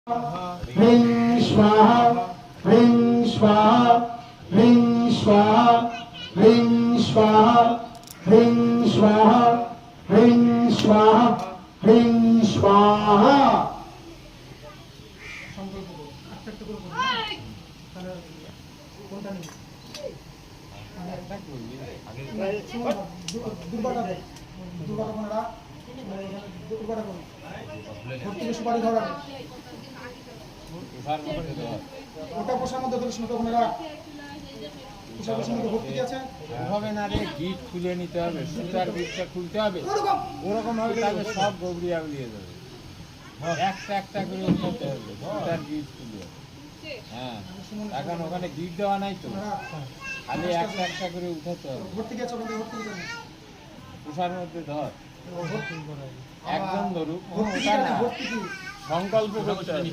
ह्रीं स्वाहा ह्रीं स्वाहा ह्रीं स्वाहा ह्रीं स्वाहा ह्रीं स्वाहा ह्रीं स्वाहा ह्रीं स्वाहा। ওটা পোষার মধ্যে ধরিস না তখন এরা পোষার মধ্যে ভর্তি আছে হবে না রে, গিট খুলে নিতে হবে, সুতার গিটটা খুলতে হবে, ওরকম হবে তাহলে সব গবরিয়া উলিয়ে যাবে। একটা একটা করে উঠাতে হবে, সুতার গিট খুলে। হ্যাঁ, এখন ওখানে গিট দেওয়া নাই তো, খালি একটা একটা করে উঠাতে হবে। ভর্তি আছে ওখানে ভর্তি আছে পোষার মধ্যে ধর, একজন ধরুক, ভর্তি কি সংকল্প করতে হবে।